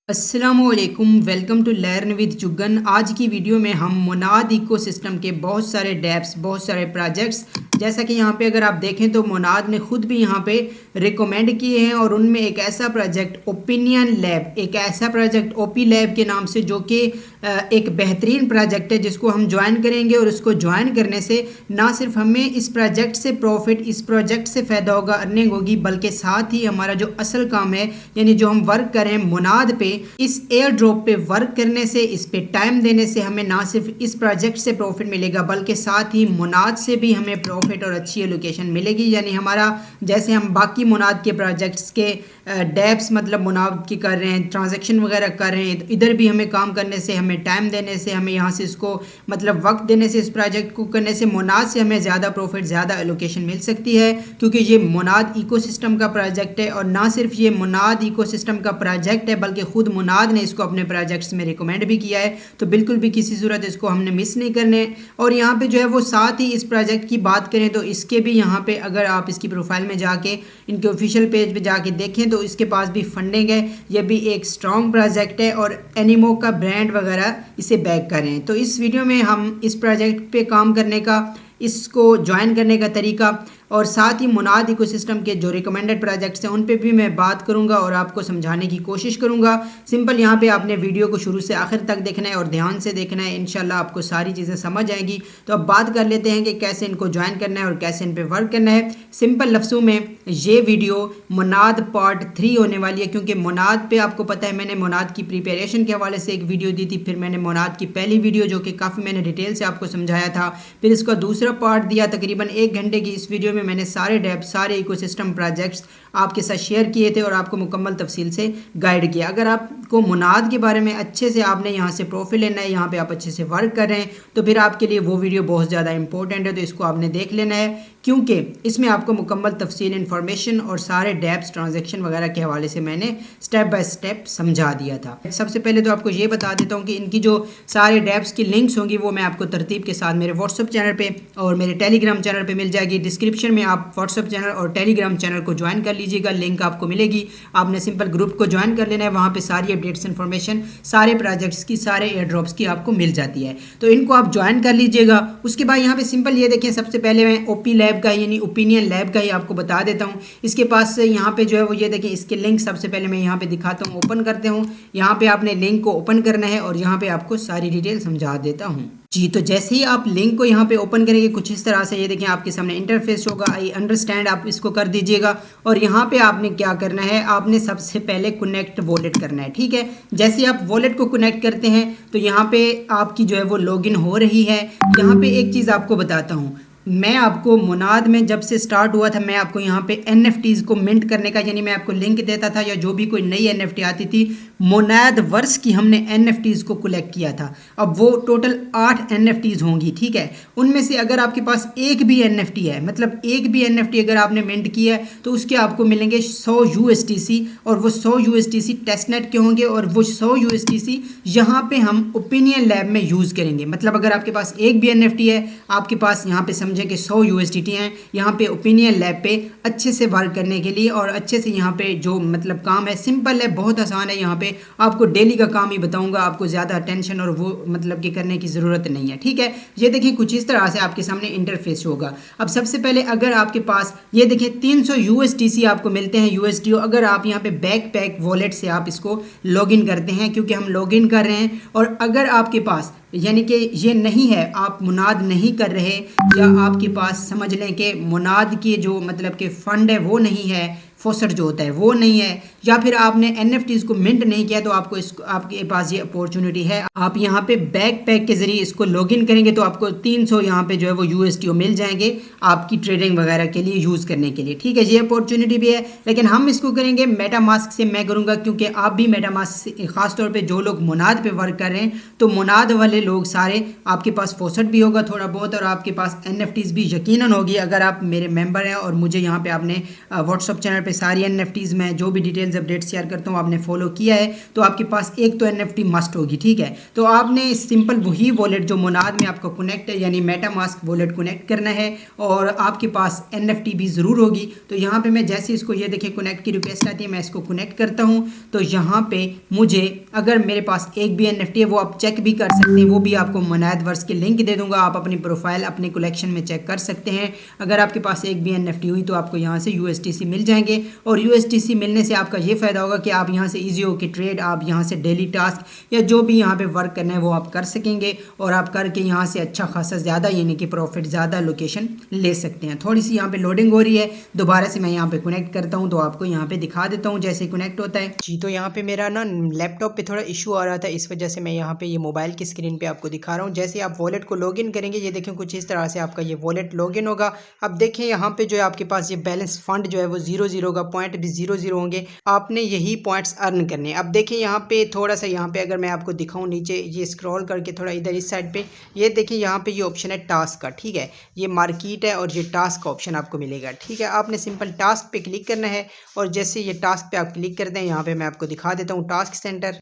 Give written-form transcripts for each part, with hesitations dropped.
अस्सलामुअलैकुम, welcome to learn with Jugan. आज की वीडियो में हम मोनाद इकोसिस्टम के बहुत सारे डैप्स, बहुत सारे प्रोजेक्ट्स, जैसा कि यहाँ पे अगर आप देखें तो मोनाद ने खुद भी यहाँ पे रिकमेंड किए हैं और उनमें एक ऐसा प्रोजेक्ट ओपिनियन लैब, एक ऐसा प्रोजेक्ट ओपी लैब के नाम से, जो कि एक बेहतरीन प्रोजेक्ट है जिसको हम ज्वाइन करेंगे। और उसको ज्वाइन करने से ना सिर्फ हमें इस प्रोजेक्ट से प्रॉफिट, इस प्रोजेक्ट से फ़ायदा होगा, अर्निंग होगी, बल्कि साथ ही हमारा जो असल काम है, यानी जो हम वर्क करें मोनाद पे, इस एयर ड्रॉप पे वर्क करने से, इस पे टाइम देने से हमें ना सिर्फ इस प्रोजेक्ट से प्रॉफिट मिलेगा, बल्कि साथ ही मोनाद से भी हमें प्रॉफिट और अच्छी एलोकेशन मिलेगी। यानी हमारा, जैसे हम बाकी मोनाद के प्रोजेक्ट्स के डैप्स मतलब मोनाद की कर रहे हैं, ट्रांजैक्शन वगैरह कर रहे हैं, तो इधर भी हमें काम करने से, हमें टाइम देने से, हमें यहाँ से इसको मतलब वक्त देने से, इस प्रोजेक्ट को करने से मोनाद से हमें ज़्यादा प्रॉफिट, ज़्यादा एलोकेशन मिल सकती है। क्योंकि ये मोनाद इकोसिस्टम का प्रोजेक्ट है, और ना सिर्फ ये मोनाद इकोसिस्टम का प्रोजेक्ट है, बल्कि खुद मोनाद ने इसको अपने प्रोजेक्ट्स में रिकमेंड भी किया है। तो बिल्कुल भी किसी सूरत इसको हमने मिस नहीं करने। और यहाँ पे जो है वो साथ ही इस प्रोजेक्ट की बात करें तो इसके भी यहाँ पे अगर आप इसकी प्रोफाइल में जाके, इनके ऑफिशियल पेज पे जाके देखें तो इसके पास भी फंडिंग है। ये भी एक स्ट्रॉन्ग प्रोजेक्ट है और एनिमो का ब्रांड वगैरह इसे बैक कर रहे हैं। तो इस वीडियो में हम इस प्रोजेक्ट पे काम करने का, इसको ज्वाइन करने का तरीका, और साथ ही मोनाद इकोसिस्टम के जो रिकमेंडेड प्रोजेक्ट्स हैं उन पे भी मैं बात करूंगा और आपको समझाने की कोशिश करूंगा। सिंपल यहाँ पे आपने वीडियो को शुरू से आखिर तक देखना है और ध्यान से देखना है, इंशाल्लाह आपको सारी चीज़ें समझ आएंगी। तो अब बात कर लेते हैं कि कैसे इनको ज्वाइन करना है और कैसे इन पर वर्क करना है। सिंपल लफ्ज़ों में ये वीडियो मोनाद पार्ट 3 होने वाली है, क्योंकि मोनाद पे आपको पता है मैंने मोनाद की प्रिपरेशन के हवाले से एक वीडियो दी थी, फिर मैंने मोनाद की पहली वीडियो जो कि काफ़ी मैंने डिटेल से आपको समझाया था, फिर इसका दूसरा पार्ट दिया तकरीबन 1 घंटे की। इस वीडियो में मैंने सारे डैप, सारे इकोसिस्टम प्रोजेक्ट्स आपके साथ शेयर किए थे और आपको मुकम्मल तफसील से गाइड किया। अगर आपको मोनाद के बारे में अच्छे से, आपने यहाँ से प्रॉफिट लेना है, यहाँ पे आप अच्छे से वर्क कर रहे हैं, तो फिर आपके लिए वो वीडियो बहुत ज़्यादा इंपॉर्टेंट है। तो इसको आपने देख लेना है, क्योंकि इसमें आपको मुकम्मल तफसील इन्फॉर्मेशन और सारे डैप्स, ट्रांजैक्शन वगैरह के हवाले से मैंने स्टेप बाय स्टेप समझा दिया था। सबसे पहले तो आपको ये बता देता हूँ कि इनकी जो सारे डैप्स की लिंक्स होंगी वो मैं आपको तरतीब के साथ मेरे व्हाट्सअप चैनल पे और मेरे टेलीग्राम चैनल पे मिल जाएगी। डिस्क्रिप्शन में आप व्हाट्सअप चैनल और टेलीग्राम चैनल को ज्वाइन कर लीजिएगा, लिंक आपको मिलेगी। आपने सिंपल ग्रुप को ज्वाइन कर लेना है, वहाँ पर सारी अपडेट्स, इन्फॉर्मेशन सारे प्रोजेक्ट्स की, सारे एयर ड्रॉप्स की आपको मिल जाती है। तो इनको आप ज्वाइन कर लीजिएगा। उसके बाद यहाँ पे सिंपल ये देखें, सबसे पहले मैं ओपी लैब का यानी ओपिनियन लैब का ही आपको बता देता हूँ। इसके पास यहाँ पे जो है वो ये देखें, इसके लिंक सबसे पहले मैं यहाँ पे दिखाता हूँ, ओपन करते हूँ। यहाँ पे आपने लिंक को ओपन करना है और यहाँ पे आपको सारी डिटेल समझा देता हूँ जी। तो जैसे ही आप लिंक को यहाँ पे ओपन करेंगे कुछ इस तरह से ये देखें आपके सामने इंटरफेस होगा। आई अंडरस्टैंड आप इसको कर दीजिएगा और यहाँ पे आपने क्या करना है, आपने सबसे पहले कनेक्ट वॉलेट करना है। ठीक है, जैसे ही आप वॉलेट को कनेक्ट करते हैं तो यहाँ पे आपकी जो है वो लॉगिन हो रही है। यहाँ पे एक चीज़ आपको बताता हूँ, मैं आपको मोनाद में जब से स्टार्ट हुआ था, मैं आपको यहाँ पे NFTs को मिंट करने का, यानी मैं आपको लिंक देता था, या जो भी कोई नई NFT आती थी, मोनाद वर्स की हमने NFTs को कलेक्ट किया था। अब वो टोटल 8 NFTs होंगी। ठीक है, उनमें से अगर आपके पास एक भी NFT है, मतलब एक भी NFT अगर आपने मिंट किया है, तो उसके आपको मिलेंगे 100 USDC, और वो 100 USDC टेस्टनेट के होंगे, और वो 100 USDC यहाँ पे हम ओपिनियन लैब में यूज़ करेंगे। मतलब अगर आपके पास एक भी NFT है, आपके पास यहाँ पे समझें कि 100 USDT हैं यहाँ पे ओपिनियन लैब पे अच्छे से वर्क करने के लिए, और अच्छे से यहाँ पे जो मतलब काम है सिंपल है, बहुत आसान है। यहाँ पे आपको डेली का काम ही बताऊंगा, आपको ज़्यादा टेंशन और वो मतलब कि करने की ज़रूरत नहीं है। ठीक है, ये देखिए कुछ इस तरह से आपके सामने इंटरफेस होगा। अब सबसे पहले अगर आपके पास ये देखिए 300 USDC आपको मिलते हैं, USDO। अगर आप यहाँ पे बैकपैक वॉलेट से आप इसको लॉगिन करते हैं, क्योंकि हम लॉगिन कर रहे हैं, और अगर आपके पास यानी कि ये नहीं है, आप मुनाद नहीं कर रहे, या आपके पास समझ लें कि मुनाद की जो मतलब कि फ़ंड है वो नहीं है, फोसट जो होता है वो नहीं है, या फिर आपने NFTs को मिंट नहीं किया, तो आपको इसको, आपके पास ये अपॉर्चुनिटी है, आप यहाँ पे बैकपैक के ज़रिए इसको लॉगिन करेंगे तो आपको 300 यहाँ पे जो है वो USDO मिल जाएंगे आपकी ट्रेडिंग वगैरह के लिए यूज़ करने के लिए। ठीक है, ये अपॉर्चुनिटी भी है, लेकिन हम इसको करेंगे मेटामास्क से। मैं करूँगा क्योंकि आप भी मेटामास्क से, ख़ासतौर पर जो लोग मुनाद पर वर्क कर रहे हैं, तो मुनाद वाले लोग सारे, आपके पास फोसट भी होगा थोड़ा बहुत, और आपके पास NFTs भी यकीनन होगी अगर आप मेरे मेंबर हैं, और मुझे यहाँ पे आपने व्हाट्सअप चैनल पे सारी NFTs में जो भी डिटेल्स ट्रेड्स अपडेट शेयर करता हूँ, आपने फॉलो किया है तो आपके पास एक तो NFT मस्ट होगी, ठीक है। तो आपने सिंपल वही वॉलेट जो मोनाद में आपका कनेक्ट है यानी मेटामास्क वॉलेट कनेक्ट करना है और आपके पास NFT भी ज़रूर होगी। तो यहाँ पे मैं जैसे इसको ये देखिए कनेक्ट की रिक्वेस्ट आती है, मैं इसको कनेक्ट करता हूँ तो यहाँ पे मुझे अगर मेरे पास एक भी NFT है वो आप चेक भी कर सकते हैं, वो भी आपको मोनादवर्स की लिंक दे दूंगा, आप अपनी प्रोफाइल अपनी कलेक्शन में चेक कर सकते हैं। अगर आपके पास एक भी NFT हुई तो आपको यहाँ से USDC मिल जाएंगे और USDC मिलने से आपका ये फ़ायदा होगा कि आप यहाँ से ईजी हो कि ट्रेड आप यहाँ से डेली टास्क या जो भी यहाँ पे वर्क करना है वो आप कर सकेंगे और आप करके यहाँ से अच्छा खासा ज़्यादा यानी कि प्रॉफिट ज़्यादा लोकेशन ले सकते हैं। थोड़ी सी यहाँ पे लोडिंग हो रही है, दोबारा से मैं यहाँ पे कनेक्ट करता हूँ तो आपको यहाँ पे दिखा देता हूँ जैसे कनेक्ट होता है जी। तो यहाँ पे मेरा ना लैपटॉप पे थोड़ा इशू आ रहा था, इस वजह से मैं यहाँ पे ये मोबाइल की स्क्रीन पे आपको दिखा रहा हूँ। जैसे आप वॉलेट को लॉगिन करेंगे ये देखें कुछ इस तरह से आपका ये वॉलेट लॉगिन होगा। अब देखें यहाँ पे जो है आपके पास ये बैलेंस फंड जो है वो 0 होगा, पॉइंट भी 0 होंगे, आपने यही पॉइंट्स अर्न करने। अब देखें यहाँ पे थोड़ा सा यहाँ पे अगर मैं आपको दिखाऊँ नीचे ये स्क्रॉल करके थोड़ा इधर इस साइड पे ये देखिए यहाँ पे ये ऑप्शन है टास्क का, ठीक है, ये मार्केट है और ये टास्क का ऑप्शन आपको मिलेगा, ठीक है। आपने सिंपल टास्क पे क्लिक करना है और जैसे ये टास्क पे आप क्लिक करते हैं यहाँ पे मैं आपको दिखा देता हूँ टास्क सेंटर।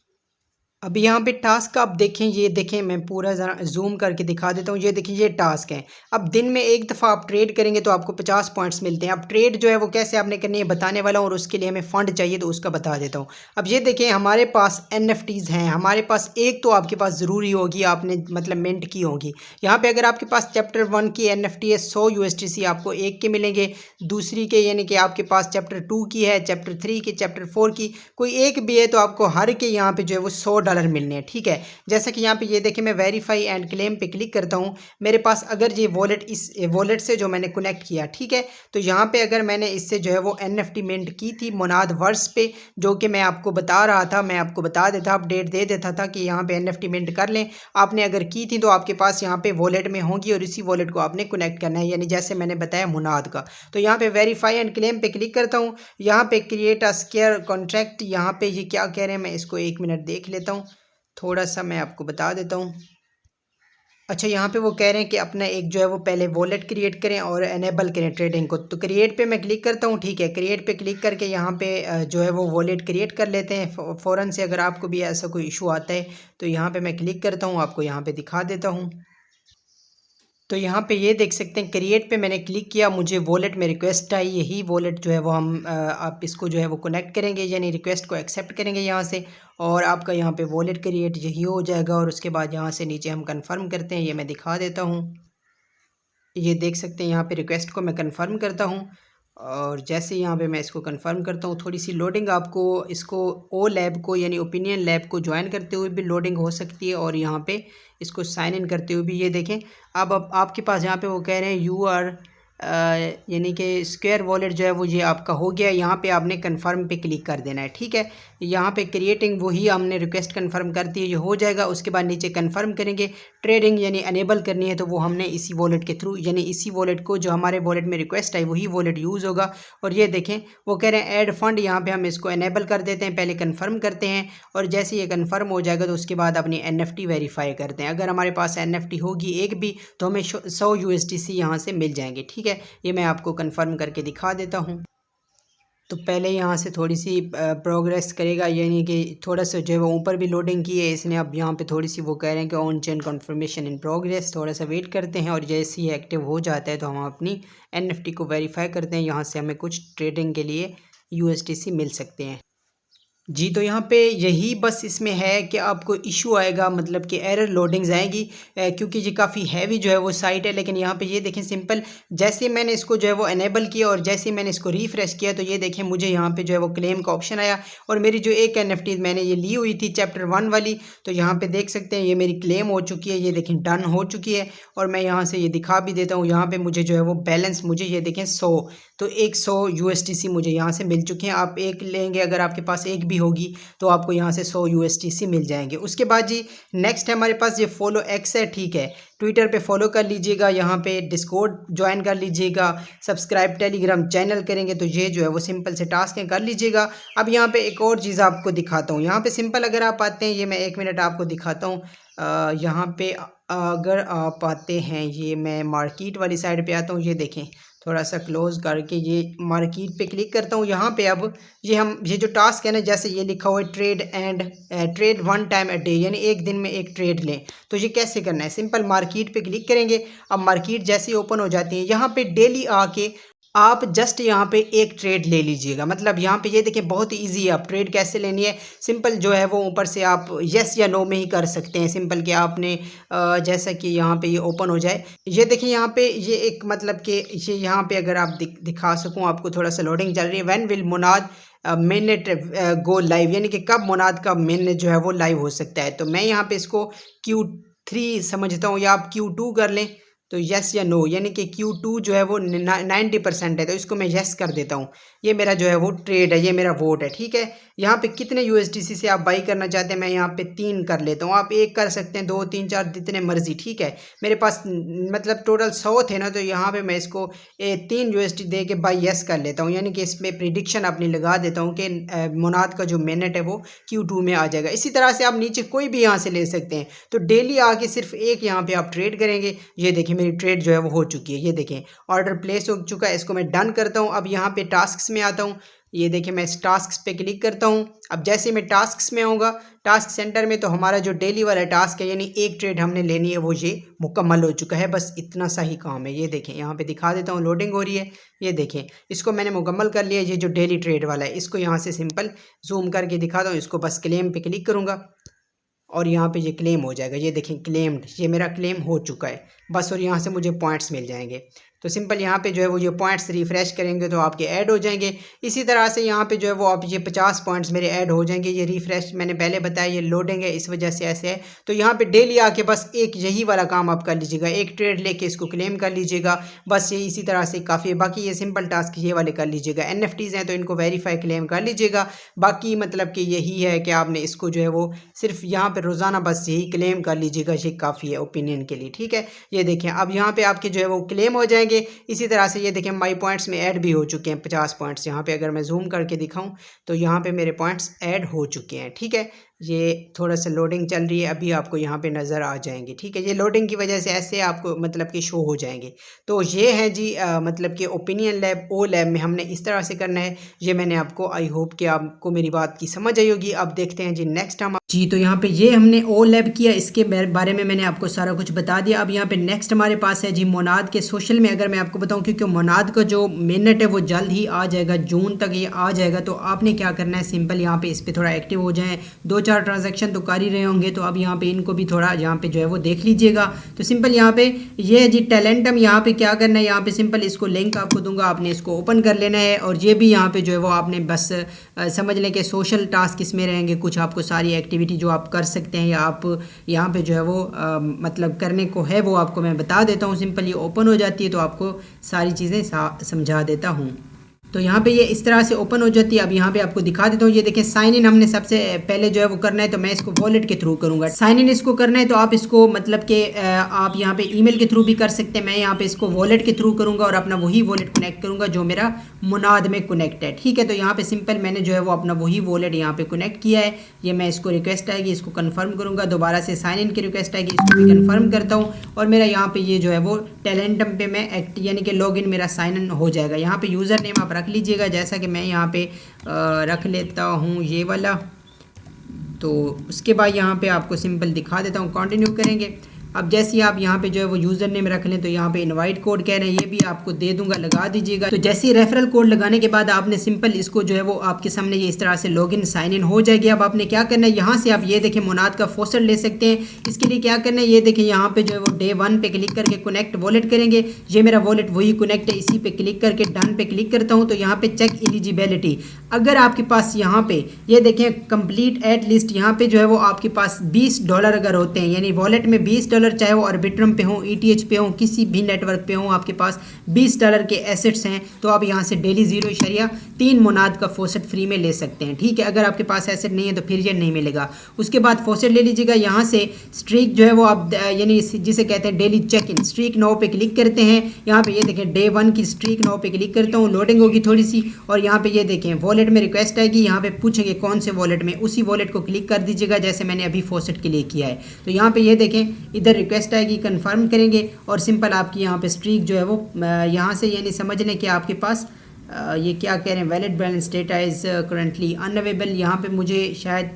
अब यहाँ पे टास्क का आप देखें, ये देखें मैं पूरा ज़रा जूम करके दिखा देता हूँ, ये देखिए ये टास्क है। अब दिन में एक दफ़ा आप ट्रेड करेंगे तो आपको 50 पॉइंट्स मिलते हैं। अब ट्रेड जो है वो कैसे आपने करनी है बताने वाला हूँ और उसके लिए हमें फ़ंड चाहिए तो उसका बता देता हूँ। अब ये देखें हमारे पास NFTs हैं, हमारे पास एक तो आपके पास ज़रूरी होगी, आपने मतलब मिंट की होगी। यहाँ पर अगर आपके पास चैप्टर 1 की NFT है 100 USDC आपको एक के मिलेंगे, दूसरी के यानी कि आपके पास चैप्टर 2 की है, चैप्टर 3 की, चैप्टर 4 की कोई एक भी है तो आपको हर के यहाँ पे जो है वो $100 मिलने हैं, ठीक है। जैसा कि यहाँ पे ये देखें मैं वेरीफाई एंड क्लेम पे क्लिक करता हूँ, मेरे पास अगर ये वॉलेट इस वॉलेट से जो मैंने कनेक्ट किया, ठीक है, तो यहाँ पे अगर मैंने इससे जो है वो NFT मिंट की थी मोनादवर्स पे, जो कि मैं आपको बता रहा था, मैं आपको बता देता अपडेट दे देता था कि यहाँ पे NFT मिंट कर लें। आपने अगर की थी तो आपके पास यहाँ पे वॉलेट में होंगी और इसी वॉलेट को आपने कनेक्ट करना है, यानी जैसे मैंने बताया मोनाद का। तो यहाँ पे वेरीफाई एंड क्लेम पे क्लिक करता हूँ, यहाँ पे क्रिएट अ स्क्वायर कॉन्ट्रैक्ट, यहाँ पे ये क्या कह रहे हैं मैं इसको 1 मिनट देख लेता हूँ, थोड़ा सा मैं आपको बता देता हूँ। अच्छा यहाँ पे वो कह रहे हैं कि अपना एक जो है वो पहले वॉलेट क्रिएट करें और एनेबल करें ट्रेडिंग को, तो क्रिएट पे मैं क्लिक करता हूँ, ठीक है। क्रिएट पे क्लिक करके यहाँ पे जो है वो वॉलेट क्रिएट कर लेते हैं फ़ौरन से। अगर आपको भी ऐसा कोई इशू आता है तो यहाँ पे मैं क्लिक करता हूँ, आपको यहाँ पे दिखा देता हूँ। तो यहाँ पे ये देख सकते हैं क्रिएट पे मैंने क्लिक किया, मुझे वॉलेट में रिक्वेस्ट आई, यही वॉलेट जो है वो हम आप इसको जो है वो कनेक्ट करेंगे यानी रिक्वेस्ट को एक्सेप्ट करेंगे यहाँ से और आपका यहाँ पे वॉलेट क्रिएट यही हो जाएगा। और उसके बाद यहाँ से नीचे हम कंफर्म करते हैं, ये मैं दिखा देता हूँ, ये देख सकते हैं यहाँ पे रिक्वेस्ट को मैं कंफर्म करता हूँ और जैसे यहाँ पे मैं इसको कंफर्म करता हूँ थोड़ी सी लोडिंग आपको इसको ओ लैब को यानी ओपिनियन लैब को ज्वाइन करते हुए भी लोडिंग हो सकती है और यहाँ पे इसको साइन इन करते हुए भी ये देखें। अब आपके पास यहाँ पे वो कह रहे हैं यू आर यानी कि स्क्वायर वॉलेट जो है वो ये आपका हो गया। यहाँ पे आपने कंफर्म पे क्लिक कर देना है, ठीक है। यहाँ पे क्रिएटिंग वही हमने रिक्वेस्ट कंफर्म कर दी है, ये हो जाएगा। उसके बाद नीचे कंफर्म करेंगे, ट्रेडिंग यानी अनेबल करनी है तो वो हमने इसी वॉलेट के थ्रू यानी इसी वॉलेट को जो हमारे वॉलेट में रिक्वेस्ट आई वही वॉलेट यूज़ होगा। और ये देखें वो कह रहे हैं ऐड फंड, यहाँ पे हम इसको अनेबल कर देते हैं, पहले कंफर्म करते हैं और जैसे ये कंफर्म हो जाएगा तो उसके बाद अपनी NFT वेरीफाई करते हैं। अगर हमारे पास NFT होगी एक भी तो हमें 100 USDC यहाँ से मिल जाएंगे, ठीक है। ये मैं आपको कंफर्म करके दिखा देता हूँ। तो पहले यहाँ से थोड़ी सी प्रोग्रेस करेगा, यानी कि थोड़ा सा जो है वो ऊपर भी लोडिंग की है इसने। अब यहाँ पे थोड़ी सी वो कह रहे हैं कि on chain confirmation in progress, थोड़ा सा वेट करते हैं और जैसे ही एक्टिव हो जाता है तो हम अपनी NFT को वेरीफाई करते हैं। यहाँ से हमें कुछ ट्रेडिंग के लिए USDC मिल सकते हैं जी। तो यहाँ पे यही बस इसमें है कि आपको इशू आएगा, मतलब कि एरर लोडिंग्स आएगी क्योंकि ये काफ़ी हैवी जो है वो साइट है। लेकिन यहाँ पे ये देखें सिंपल जैसे मैंने इसको जो है वो अनेबल किया और जैसे मैंने इसको रिफ़्रेश किया तो ये देखें मुझे यहाँ पे जो है वो क्लेम का ऑप्शन आया और मेरी जो एक NFT मैंने ये ली हुई थी चैप्टर 1 वाली, तो यहाँ पे देख सकते हैं ये मेरी क्लेम हो चुकी है, ये देखें डन हो चुकी है। और मैं यहाँ से ये दिखा भी देता हूँ, यहाँ पर मुझे जो है वो बैलेंस मुझे ये देखें 100, तो 100 USDC मुझे यहाँ से मिल चुके हैं। आप एक लेंगे अगर आपके पास एक भी होगी तो आपको यहाँ से 100 USDC मिल जाएंगे। उसके बाद जी नेक्स्ट है हमारे पास ये फॉलो एक्स है, ठीक है। ट्विटर पे फॉलो कर लीजिएगा, यहाँ पे डिस्कॉर्ड ज्वाइन कर लीजिएगा, सब्सक्राइब टेलीग्राम चैनल करेंगे तो ये जो है वो सिंपल से टास्क है, कर लीजिएगा। अब यहाँ पे एक और चीज़ आपको दिखाता हूँ, यहाँ पे सिंपल अगर आप आते हैं, ये मैं 1 मिनट आपको दिखाता हूँ। यहाँ पे अगर आप आते हैं, ये मैं मार्केट वाली साइड पे आता हूँ, ये देखें थोड़ा सा क्लोज करके ये मार्केट पे क्लिक करता हूँ। यहाँ पे अब ये जो टास्क है ना, जैसे ये लिखा हुआ है ट्रेड 1 टाइम अ डे, यानी एक दिन में एक ट्रेड लें। तो ये कैसे करना है, सिंपल मार्केट पे क्लिक करेंगे। अब मार्केट जैसे ही ओपन हो जाती है, यहाँ पे डेली आके आप जस्ट यहाँ पे एक ट्रेड ले लीजिएगा। मतलब यहाँ पे ये देखिए बहुत ही ईजी है। आप ट्रेड कैसे लेनी है, सिंपल जो है वो ऊपर से आप यस या नो में ही कर सकते हैं। सिंपल कि आपने जैसा कि यहाँ पे ये ओपन हो जाए, ये देखिए यहाँ पे ये एक मतलब कि ये यहाँ पे अगर आप दिखा सकूँ आपको, थोड़ा सा लोडिंग चल रही है। When will Monad mainnet go live, यानी कि कब मुनाद का मिनट जो है वो लाइव हो सकता है। तो मैं यहाँ पे इसको Q3 समझता हूँ, या आप Q2 कर लें। तो यस या नो, यानी कि Q2 जो है वो 90% है, तो इसको मैं यस कर देता हूँ। ये मेरा जो है वो ट्रेड है, ये मेरा वोट है, ठीक है। यहाँ पे कितने USDC से आप बाई करना चाहते हैं, मैं यहाँ पे 3 कर लेता हूँ। आप 1 कर सकते हैं, 2 3 4 जितने मर्जी, ठीक है। मेरे पास मतलब टोटल 100 थे ना, तो यहाँ पे मैं इसको 3 USD दे के बाई यस कर लेता हूँ। यानी कि इसमें प्रिडिक्शन अपनी लगा देता हूँ कि मुनाद का जो मिनट है वो Q2 में आ जाएगा। इसी तरह से आप नीचे कोई भी यहाँ से ले सकते हैं। तो डेली आके सिर्फ एक यहाँ पे आप ट्रेड करेंगे। ये देखिए मेरी ट्रेड जो है वो हो चुकी है, ये देखें ऑर्डर प्लेस हो चुका है। इसको मैं डन करता हूँ। अब यहाँ पे टास्क्स में आता हूँ, ये देखिए मैं इस टास्क्स पे क्लिक करता हूँ। अब जैसे मैं टास्क्स में आऊँगा टास्क सेंटर में, तो हमारा जो डेली वाला टास्क है यानी एक ट्रेड हमने लेनी है, वो ये मुकम्मल हो चुका है। बस इतना सा ही काम है। ये देखें यहाँ पे दिखा देता हूँ, लोडिंग हो रही है। ये देखें इसको मैंने मुकम्मल कर लिया। ये जो डेली ट्रेड वाला है, इसको यहाँ से सिंपल जूम करके दिखाता हूँ। इसको बस क्लेम पे क्लिक करूँगा और यहाँ पे ये क्लेम हो जाएगा। ये देखें क्लेम्ड, ये मेरा क्लेम हो चुका है बस। और यहाँ से मुझे पॉइंट्स मिल जाएंगे। तो सिंपल यहाँ पे जो है वो ये पॉइंट्स रिफ़्रेश करेंगे तो आपके ऐड हो जाएंगे। इसी तरह से यहाँ पे जो है वो आप ये 50 पॉइंट्स मेरे ऐड हो जाएंगे। ये रिफ़्रेश मैंने पहले बताया, ये लोडिंग है इस वजह से ऐसे है। तो यहाँ पे डेली आके बस एक यही वाला काम आप कर लीजिएगा, एक ट्रेड लेके इसको क्लेम कर लीजिएगा। बस ये इसी तरह से काफ़ी है। बाकी ये सिंपल टास्क ये वाले कर लीजिएगा। NFTs हैं तो इनको वेरीफाई क्लेम कर लीजिएगा। बाकी मतलब कि यही है कि आपने इसको जो है वो सिर्फ यहाँ पर रोज़ाना बस यही क्लेम कर लीजिएगा, ये काफ़ी है ओपिनियन के लिए, ठीक है। ये देखें अब यहाँ पे आपके जो है वो क्लेम हो जाएंगे। इसी तरह से ये देखें माई पॉइंट्स में ऐड भी हो चुके हैं 50 पॉइंट्स। यहाँ पे अगर मैं जूम करके दिखाऊं तो यहाँ पे मेरे पॉइंट्स ऐड हो चुके हैं, ठीक है। ये थोड़ा सा लोडिंग चल रही है, अभी आपको यहाँ पे नज़र आ जाएंगे, ठीक है। ये लोडिंग की वजह से ऐसे आपको मतलब कि शो हो जाएंगे। तो ये है जी मतलब कि ओपिनियन लैब ओ लैब में हमने इस तरह से करना है। ये मैंने आपको, आई होप कि आपको मेरी बात की समझ आई होगी। अब देखते हैं जी नेक्स्ट हम जी। तो यहाँ पे ये हमने ओ लैब किया, इसके बारे में मैंने आपको सारा कुछ बता दिया। अब यहाँ पे नेक्स्ट हमारे पास है जी मोनाद के सोशल में। अगर मैं आपको बताऊँ, क्योंकि मोनाद का जो मिनट है वो जल्द ही आ जाएगा, जून तक ये आ जाएगा। तो आपने क्या करना है, सिंपल यहाँ पे इस पर थोड़ा एक्टिव हो जाएं। 2-4 ट्रांजैक्शन तो कर ही रहे होंगे, तो अब यहाँ पे इनको भी थोड़ा यहाँ पे जो है वो देख लीजिएगा। तो सिंपल यहाँ पे ये है जी टैलेंटम। यहाँ पे क्या करना है, यहाँ पे सिंपल इसको लिंक आपको दूंगा, आपने इसको ओपन कर लेना है। और ये भी यहाँ पे जो है वो आपने बस समझ लें कि सोशल टास्क इसमें रहेंगे। कुछ आपको सारी एक्टिविटी जो आप कर सकते हैं या आप यहाँ पे जो है वो मतलब करने को है वो आपको मैं बता देता हूँ। सिंपल ये ओपन हो जाती है तो आपको सारी चीज़ें समझा देता हूँ। तो यहाँ पे ये इस तरह से ओपन हो जाती है। अब यहाँ पे आपको दिखा देता हूँ, ये देखें साइन इन हमने सबसे पहले जो है वो करना है। तो मैं इसको वॉलेट के थ्रू करूँगा। साइन इन इसको करना है तो आप इसको मतलब कि आप यहाँ पे ईमेल के थ्रू भी कर सकते हैं। मैं यहाँ पे इसको वॉलेट के थ्रू करूँगा और अपना वही वॉलेट कनेक्ट करूँगा जो मेरा मुनाद में कनेक्ट है, ठीक है। तो यहाँ पे सिंपल मैंने जो है वो अपना वही वॉलेट यहाँ पे कनेक्ट किया है। ये मैं इसको रिक्वेस्ट आएगी, इसको कन्फर्म करूँगा। दोबारा से साइन इन की रिक्वेस्ट आएगी, इसको भी कन्फर्म करता हूँ। और मेरा यहाँ पे ये जो है वो टैलेंटम पे मैं यानी कि लॉग इन मेरा साइन इन हो जाएगा। यहाँ पे यूज़र नेम आप रख लीजिएगा, जैसा कि मैं यहाँ पे रख लेता हूँ ये वाला। तो उसके बाद यहाँ पे आपको सिंपल दिखा देता हूँ, कंटिन्यू करेंगे। अब जैसे ही आप यहाँ पे जो है वो यूज़र नेम रख लें तो यहाँ पे इनवाइट कोड कह रहे हैं, ये भी आपको दे दूंगा, लगा दीजिएगा। तो जैसे ही रेफरल कोड लगाने के बाद आपने सिंपल इसको जो है वो आपके सामने ये इस तरह से लॉगिन साइन इन हो जाएगी। अब आपने क्या करना है, यहाँ से आप ये देखें मुनाद का फोस्टर ले सकते हैं। इसके लिए क्या करना है, ये देखें यहाँ पे जो है वो डे 1 पे क्लिक करके कनेक्ट वॉलेट करेंगे। ये मेरा वॉलेट वही कनेक्ट है, इसी पे क्लिक करके डन पे क्लिक करता हूँ। तो यहाँ पे चेक एलिजिबिलिटी, अगर आपके पास यहाँ पे ये देखें कंप्लीट एट लिस्ट, यहाँ पे जो है वो आपके पास $20 अगर होते हैं, यानी वॉलेट में $20 चाहे वो आर्बिट्रम पे हो, ETH पे हो, किसी भी नेटवर्क पे हो, आपके पास $20 के एसेट्स हैं तो आप यहाँ से डेली 0.3 मोनाद का फॉसेट फ्री में ले सकते हैं, ठीक है। अगर आपके पास एसेट नहीं है तो फिर ये नहीं मिलेगा। उसके बाद फॉसेट ले लीजिएगा। यहाँ से स्ट्रीक जो है वो आप यानी जिसे कहते हैं डेली चेक इन, स्ट्रीक 9 पे क्लिक करते हैं। यहाँ पे ये देखें डे 1 की स्ट्रीक 9 पे क्लिक करता हूँ, लोडिंग होगी थोड़ी सी। और यहाँ पे ये देखें वॉलेट वॉलेट में रिक्वेस्ट आएगी, यहाँ पे पूछेंगे कौन से वॉलेट में, उसी वॉलेट को क्लिक कर दीजिएगा जैसे मैंने अभी फॉसेट के लिए किया है। तो यहाँ पे ये देखें इधर रिक्वेस्ट आएगी, कंफर्म करेंगे और सिंपल आपकी यहाँ पे स्ट्रीक जो है वो यहाँ से यानी समझ लें कि आपके पास ये क्या कह रहे हैं, valid balance data is currently unavailable. यहाँ पे मुझे शायद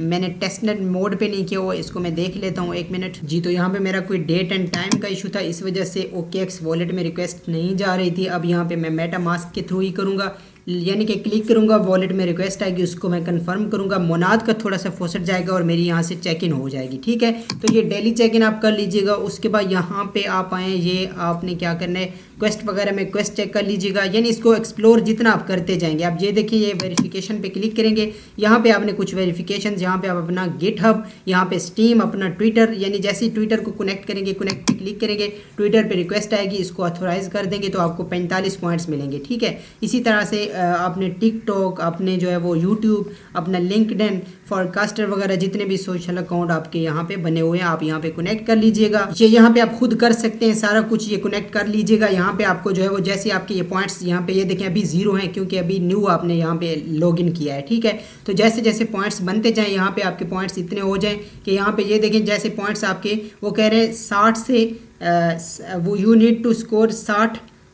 मैंने टेस्टनेट मोड पे नहीं किया हुआ, इसको मैं देख लेता हूँ 1 मिनट जी। तो यहाँ पे मेरा कोई डेट एंड टाइम का इशू था, इस वजह से OKX वॉलेट में रिक्वेस्ट नहीं जा रही थी। अब यहाँ पे मैं मेटामास्क के थ्रू ही करूँगा, यानी कि क्लिक करूँगा, वॉलेट में रिक्वेस्ट आएगी, उसको मैं कंफर्म करूँगा, मोनाद का थोड़ा सा फॉसेट जाएगा और मेरी यहाँ से चेक इन हो जाएगी। ठीक है, तो ये डेली चेक इन आप कर लीजिएगा। उसके बाद यहाँ पे आप आएँ, ये आपने क्या करना है, क्वेस्ट वगैरह में क्वेस्ट चेक कर लीजिएगा, यानी इसको एक्सप्लोर जितना आप करते जाएंगे। आप ये देखिए, ये वेरिफिकेशन पे क्लिक करेंगे, यहाँ पे आपने कुछ वेरिफिकेशन, यहाँ पे आप अपना गिटहब, यहाँ पे स्टीम, अपना ट्विटर, यानी जैसे ही ट्विटर को कनेक्ट करेंगे, कनेक्ट पे क्लिक करेंगे, ट्विटर पे रिक्वेस्ट आएगी, इसको ऑथोराइज कर देंगे तो आपको 45 पॉइंट्स मिलेंगे। ठीक है, इसी तरह से आपने टिकटॉक, अपने जो है वो यूट्यूब, अपना लिंक्डइन, फॉरकास्टर वगैरह जितने भी सोशल अकाउंट आपके यहाँ पे बने हुए हैं, आप यहाँ पे कनेक्ट कर लीजिएगा। ये यहाँ पे आप खुद कर सकते हैं, सारा कुछ ये कनेक्ट कर लीजिएगा। यहाँ पे आपको जो है वो जैसे आपके ये पॉइंट्स यहाँ पे ये देखें अभी 0 हैं, क्योंकि अभी न्यू आपने यहाँ पे लॉगिन किया है। ठीक है, तो जैसे जैसे पॉइंट्स बनते जाएँ, यहाँ पे आपके पॉइंट्स इतने हो जाएँ कि यहाँ पे ये देखें, जैसे पॉइंट्स आपके वो कह रहे हैं 60 से वो you need to score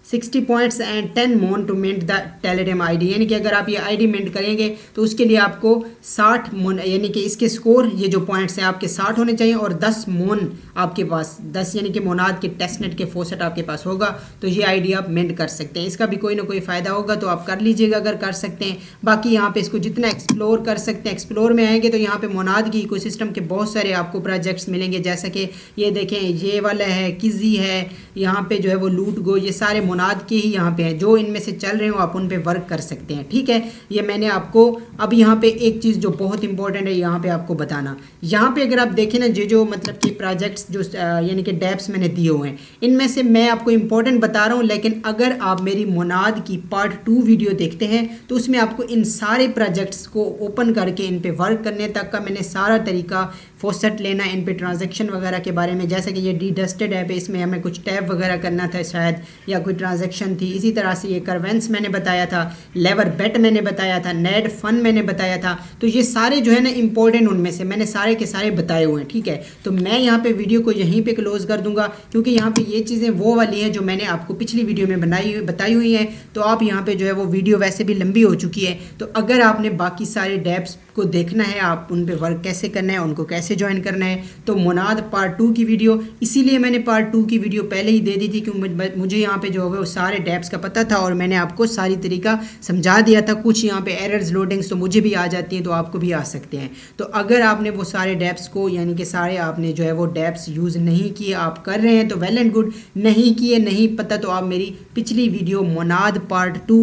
60 points and 10 मोन to mint the Telegram ID, यानी कि अगर आप ये आईडी मिंट करेंगे तो उसके लिए आपको 60 मोन, यानी कि इसके स्कोर ये जो पॉइंट्स हैं आपके 60 होने चाहिए और 10 मोन आपके पास, 10 यानी कि मोनाद के टेस्टनेट के फॉसेट आपके पास होगा, तो ये आईडी आप मिंट कर सकते हैं। इसका भी कोई ना कोई फ़ायदा होगा तो आप कर लीजिएगा अगर कर सकते हैं। बाकी यहाँ पे इसको जितना एक्सप्लोर कर सकते हैं, एक्सप्लोर में आएंगे तो यहाँ पे मोनाद की इकोसिस्टम के बहुत सारे आपको प्रोजेक्ट्स मिलेंगे, जैसा कि ये देखें, ये वाला है, किजी है, यहाँ पे जो है वो लूट गो, ये सारे मोनाद के ही यहाँ पे हैं, जो इनमें से चल रहे हो आप उन पे वर्क कर सकते हैं। ठीक है, ये मैंने आपको अब यहाँ पे एक चीज़ जो बहुत इंपॉर्टेंट है यहाँ पे आपको बताना, यहाँ पे अगर आप देखें ना, जो मतलब कि प्रोजेक्ट्स जो यानी कि डैप्स मैंने दिए हुए हैं, इनमें से मैं आपको इंपॉर्टेंट बता रहा हूँ, लेकिन अगर आप मेरी मोनाद की पार्ट 2 वीडियो देखते हैं तो उसमें आपको इन सारे प्रोजेक्ट्स को ओपन करके इन पे वर्क करने तक का मैंने सारा तरीका, फॉसेट लेना, इन पे ट्रांजैक्शन वगैरह के बारे में, जैसे कि ये डीडस्टेड ऐप है, इसमें हमें कुछ टैब वगैरह करना था शायद, या कोई ट्रांजैक्शन थी। इसी तरह से ये करवेंस मैंने बताया था, लेवर बेट मैंने बताया था, नेट फन मैंने बताया था। तो ये सारे जो है ना इंपॉर्टेंट, उनमें से मैंने सारे के सारे बताए हुए हैं। ठीक है, तो मैं यहाँ पे वीडियो को यहीं पे क्लोज कर दूंगा, क्योंकि यहाँ पे ये चीज़ें वो वाली हैं जो मैंने आपको पिछली वीडियो में बताई हुई हैं। तो आप यहाँ पे जो है वो वीडियो वैसे भी लंबी हो चुकी है, तो अगर आपने बाकी सारे डैप्स को देखना है, आप उन पे वर्क कैसे करना है, उनको कैसे ज्वाइन करना है, तो मोनाद पार्ट 2 की वीडियो, इसीलिए मैंने पार्ट 2 की वीडियो पहले ही दे दी थी, क्योंकि मुझे यहाँ पे जो है वो सारे डैप्स का पता था और मैंने आपको सारी तरीका समझा दिया था। कुछ यहाँ पे एरर्स लोडिंग्स तो मुझे भी आ जाती हैं, तो आपको भी आ सकते हैं। तो अगर आपने वो सारे डैप्स को, यानी कि सारे आपने जो है वो डैप्स यूज़ नहीं किए, आप कर रहे हैं तो वेल एंड गुड, नहीं किए, नहीं पता, तो आप मेरी पिछली वीडियो मोनाद पार्ट 2,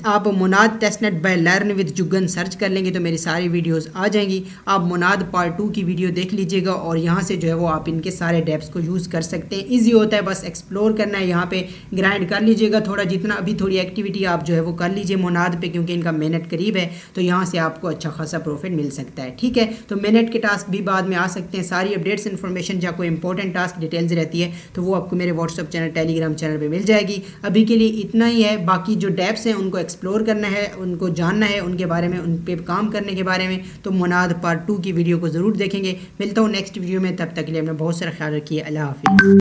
आप Monad testnet by learn with जुगन सर्च कर लेंगे तो मेरी सारी वीडियोस आ जाएंगी। आप मोनाद पार्ट 2 की वीडियो देख लीजिएगा और यहाँ से जो है वो आप इनके सारे डैप्स को यूज़ कर सकते हैं। इजी होता है, बस एक्सप्लोर करना है, यहाँ पे ग्राइंड कर लीजिएगा थोड़ा, जितना अभी थोड़ी एक्टिविटी आप जो है वो कर लीजिए मोनाद पे, क्योंकि इनका मिनट करीब है, तो यहाँ से आपको अच्छा खासा प्रॉफिट मिल सकता है। ठीक है, तो मिनट के टास्क भी बाद में आ सकते हैं। सारी अपडेट्स इन्फॉर्मेशन या कोई इंपॉर्टेंट टास्क डिटेल्स रहती है तो वो आपको मेरे व्हाट्सअप चैनल, टेलीग्राम चैनल पर मिल जाएगी। अभी के लिए इतना ही है, बाकी जो डैप्स हैं उनको एक्सप्लोर करना है, उनको जानना है, उनके बारे में, उन पे काम करने के बारे में, तो मोनाद पार्ट 2 की वीडियो को ज़रूर देखेंगे। मिलता हूँ नेक्स्ट वीडियो में, तब तक के लिए अपना बहुत सारा ख्याल रखिए। अल्लाह हाफिज़।